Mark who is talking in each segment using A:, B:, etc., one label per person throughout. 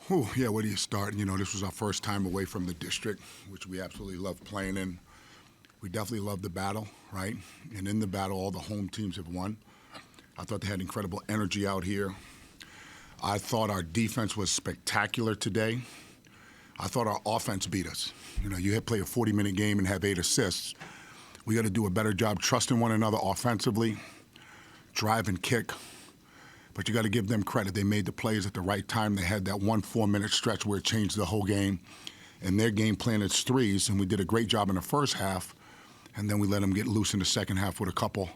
A: Whew, yeah, where do you start? This was our first time away from the district, which we absolutely loved playing in. We definitely loved the battle, right? And in the battle, all the home teams have won. I thought they had incredible energy out here. I thought our defense was spectacular today. I thought our offense beat us. You had play a 40-minute game and have 8 assists. We got to do a better job trusting one another offensively, drive and kick. But you got to give them credit. They made the plays at the right time. They had that 4-minute stretch where it changed the whole game. And their game plan is threes, and we did a great job in the first half. And then we let them get loose in the second half with a couple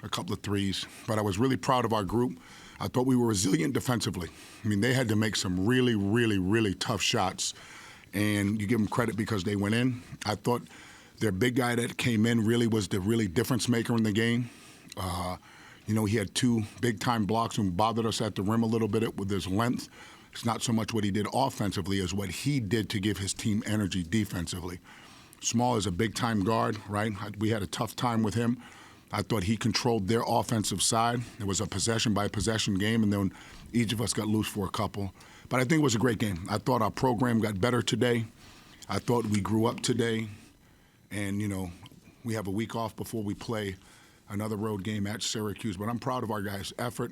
A: of threes. But I was really proud of our group. I thought we were resilient defensively. I mean, they had to make some really, really, really tough shots. And you give them credit because they went in. I thought their big guy that came in really was the really difference maker in the game. He had 2 big-time blocks and bothered us at the rim a little bit with his length. It's not so much what he did offensively as what he did to give his team energy defensively. Small is a big-time guard, right? We had a tough time with him. I thought he controlled their offensive side. It was a possession-by-possession game, and then each of us got loose for a couple. But I think it was a great game. I thought our program got better today. I thought we grew up today. And, we have a week off before we play another road game at Syracuse. But I'm proud of our guys' effort.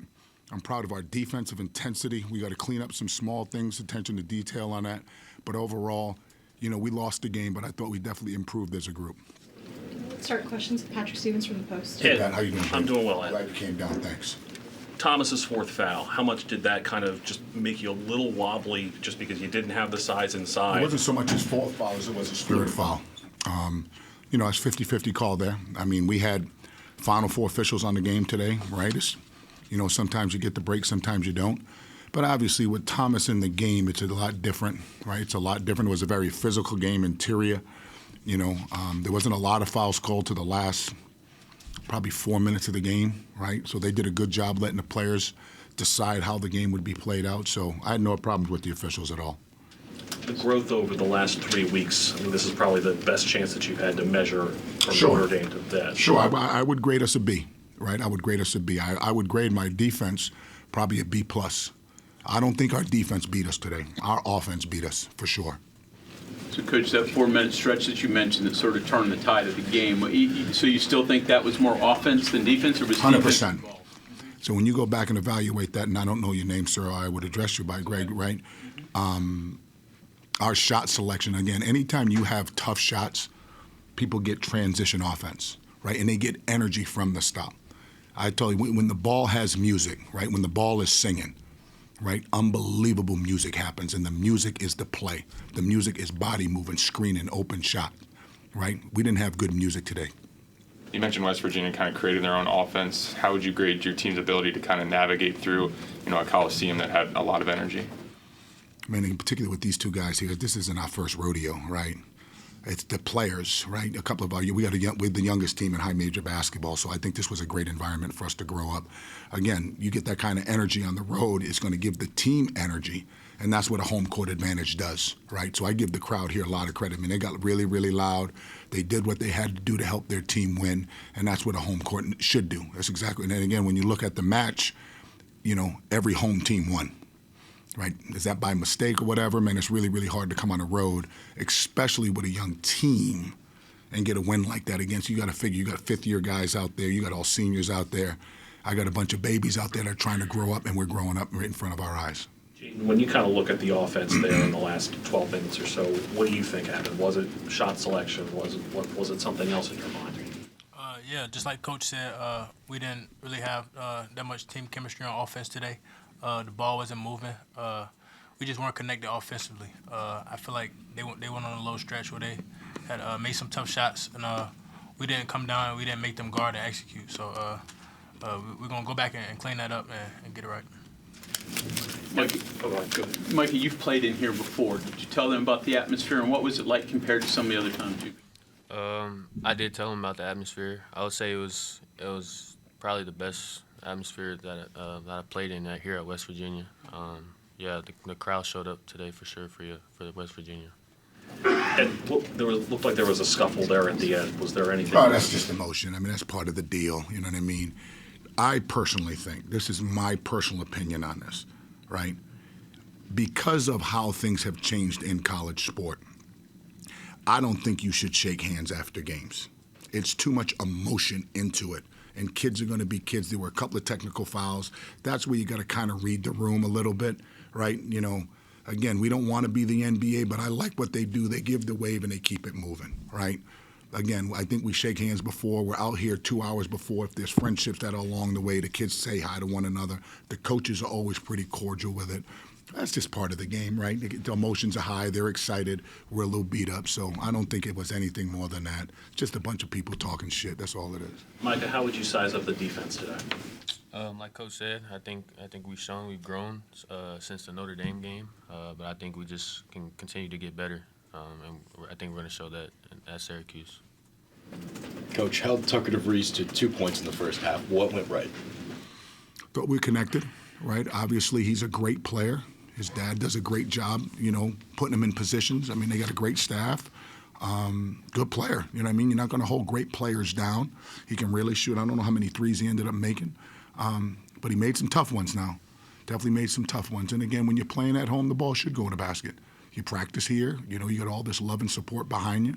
A: I'm proud of our defensive intensity. We got to clean up some small things, attention to detail on that. But overall, we lost the game, but I thought we definitely improved as a group.
B: Start questions with Patrick Stevens from the Post.
C: Hey,
A: How you doing?
C: I'm doing well, Ed.
A: Glad you came down. Thanks.
C: Thomas's 4th foul, how much did that kind of just make you a little wobbly just because you didn't have the size inside?
A: It wasn't so much his 4th foul as it was his 3rd foul. It's 50-50 call there. I mean, we had Final 4 officials on the game today, right? Sometimes you get the break, sometimes you don't. But obviously with Thomas in the game, it's a lot different, right? It's a lot different. It was a very physical game, interior. There wasn't a lot of fouls called to the last probably 4 minutes of the game, right? So they did a good job letting the players decide how the game would be played out. So I had no problems with the officials at all.
C: The growth over the last 3 weeks, I mean, this is probably the best chance that you've had to measure from
A: Sure.
C: Notre Dame to that.
A: Sure, I would grade us a B, right? I would grade us a B. I would grade my defense probably a B+. I don't think our defense beat us today. Our offense beat us, for sure.
D: So, Coach, that 4-minute stretch that you mentioned that sort of turned the tide of the game, so you still think that was more offense than defense, or was
A: 100%.
D: defense involved?
A: So when you go back and evaluate that, and I don't know your name, sir, I would address you by Greg, right? Our shot selection, again, anytime you have tough shots, people get transition offense, right? And they get energy from the stop. I tell you, when the ball has music, right, when the ball is singing, right, unbelievable music happens, and the music is the play. The music is body moving, screening, open shot, right? We didn't have good music today.
E: You mentioned West Virginia kind of creating their own offense. How would you grade your team's ability to kind of navigate through, a Coliseum that had a lot of energy?
A: I mean, in particular with these 2 guys here, this isn't our first rodeo, right? It's the players, right? We got we're the youngest team in high major basketball, so I think this was a great environment for us to grow up. Again, you get that kind of energy on the road, it's going to give the team energy, and that's what a home court advantage does, right? So I give the crowd here a lot of credit. I mean, they got really, really loud. They did what they had to do to help their team win, and that's what a home court should do. That's exactly. And then again, when you look at the match, every home team won. Right? Is that by mistake or whatever? Man, it's really, really hard to come on the road, especially with a young team, and get a win like that against. You got to figure, you got 5th-year guys out there, you got all seniors out there. I got a bunch of babies out there that are trying to grow up, and we're growing up right in front of our eyes.
C: When you kind of look at the offense there in the last 12 minutes or so, what do you think happened? Was it shot selection? Was it something else in your mind?
F: Yeah, just like Coach said, we didn't really have that much team chemistry on offense today. The ball wasn't moving. We just weren't connected offensively. I feel like they went on a low stretch where they had made some tough shots, and we didn't come down and we didn't make them guard and execute. So we're going to go back and clean that up and get it right.
D: Mikey, you've played in here before. Did you tell them about the atmosphere, and what was it like compared to some of the other times you've been?
G: I did tell them about the atmosphere. I would say it was probably the best atmosphere that I played in here at West Virginia. The crowd showed up today for sure for West Virginia.
C: And looked like there was a scuffle there at the end. Was there anything?
A: Oh, that's just emotion. I mean, that's part of the deal. You know what I mean? I personally think, this is my personal opinion on this, right? because of how things have changed in college sport, I don't think you should shake hands after games. It's too much emotion into it. And kids are going to be kids. There were a couple of technical fouls. That's where you got to kind of read the room a little bit, right? You know, again, we don't want to be the NBA, but I like what they do. They give the wave and they keep it moving, right? Again, I think we shake hands before. We're out here 2 hours before. If there's friendships that are along the way, the kids say hi to one another. The coaches are always pretty cordial with it. That's just part of the game, right? The emotions are high. They're excited. We're a little beat up. So I don't think it was anything more than that. Just a bunch of people talking shit. That's all it is.
C: Micah, how would you size up the defense today?
G: Like Coach said, I think we've grown since the Notre Dame game, but I think we just can continue to get better, and I think we're going to show that at Syracuse.
H: Coach held Tucker DeVries to 2 points in the first half. What went right?
A: Thought we connected, right? Obviously, he's a great player. His dad does a great job, you know, putting him in positions. I mean, they got a great staff. Good player, you know what I mean? You're not going to hold great players down. He can really shoot. I don't know how many threes he ended up making, but he made some tough ones now. Definitely made some tough ones. And again, when you're playing at home, the ball should go in the basket. You practice here, you know, you got all this love and support behind you.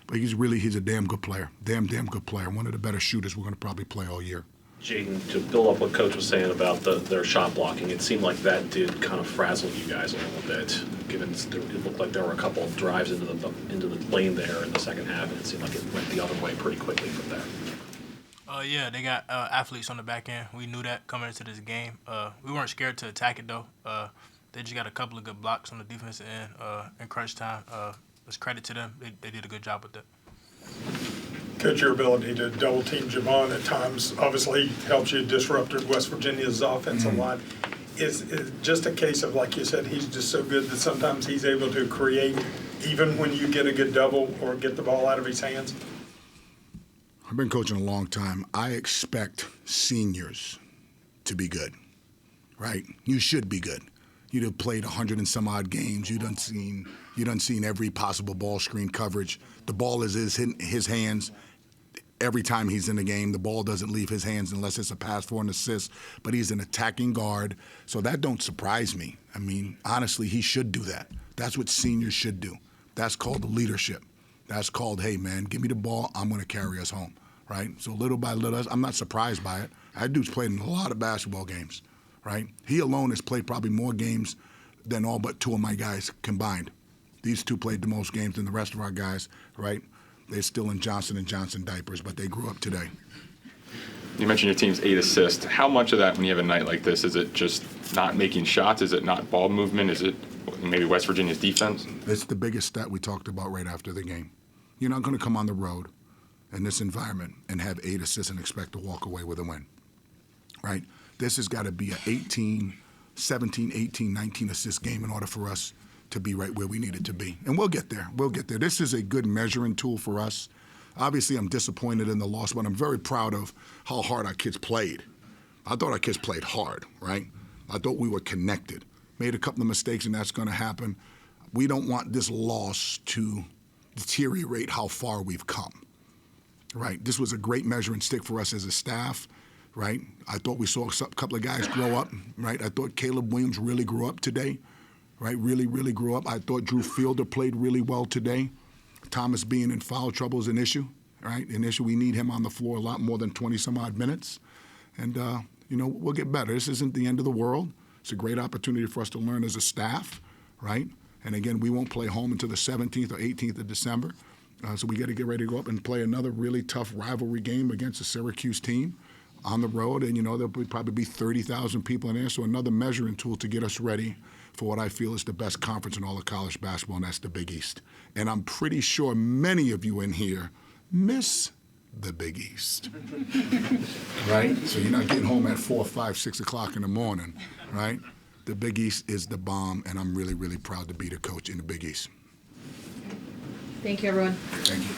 A: But he's a damn good player. Damn good player. One of the better shooters we're going to probably play all year.
C: Jaden, to build up what Coach was saying about their shot blocking, it seemed like that did kind of frazzle you guys a little bit, given it looked like there were a couple of drives into the lane there in the second half, and it seemed like it went the other way pretty quickly from there.
F: Yeah, they got athletes on the back end. We knew that coming into this game. We weren't scared to attack it, though. They just got a couple of good blocks on the defensive end in crunch time. Let's credit to them. They did a good job with that.
I: Coach, your ability to double team Javon at times obviously helps you disrupt West Virginia's offensive line. Is just a case of, like you said, he's just so good that sometimes he's able to create even when you get a good double or get the ball out of his hands?
A: I've been coaching a long time. I expect seniors to be good, right? You should be good. You'd have played 100 and some odd games. You done seen every possible ball screen coverage. The ball is in his hands every time he's in the game. The ball doesn't leave his hands unless it's a pass for an assist, but he's an attacking guard. So that don't surprise me. I mean, honestly, he should do that. That's what seniors should do. That's called leadership. That's called, hey, man, give me the ball. I'm going to carry us home, right? So little by little, I'm not surprised by it. That dude's played in a lot of basketball games, right? He alone has played probably more games than all but two of my guys combined. These two played the most games than the rest of our guys, right? They're still in Johnson & Johnson diapers, but they grew up today.
E: You mentioned your team's 8 assists. How much of that, when you have a night like this, is it just not making shots? Is it not ball movement? Is it maybe West Virginia's defense?
A: It's the biggest stat we talked about right after the game. You're not going to come on the road in this environment and have 8 assists and expect to walk away with a win, right? This has got to be a 17, 18, 19 assist game in order for us to be right where we need it to be. And we'll get there. We'll get there. This is a good measuring tool for us. Obviously, I'm disappointed in the loss, but I'm very proud of how hard our kids played. I thought our kids played hard, right? I thought we were connected. Made a couple of mistakes, and that's going to happen. We don't want this loss to deteriorate how far we've come, right? This was a great measuring stick for us as a staff, right? I thought we saw a couple of guys grow up, right? I thought Caleb Williams really grew up today, right? Really, really grew up. I thought Drew Fielder played really well today. Thomas being in foul trouble is an issue, right? An issue. We need him on the floor a lot more than 20-some-odd minutes. And, we'll get better. This isn't the end of the world. It's a great opportunity for us to learn as a staff, right? And, again, we won't play home until the 17th or 18th of December. So we got to get ready to go up and play another really tough rivalry game against a Syracuse team on the road. And, there'll probably be 30,000 people in there. So another measuring tool to get us ready for what I feel is the best conference in all of college basketball, and that's the Big East. And I'm pretty sure many of you in here miss the Big East, right? So you're not getting home at 4, 5, 6 o'clock in the morning, right? The Big East is the bomb, and I'm really, really proud to be the coach in the Big East.
B: Thank you, everyone.
A: Thank you.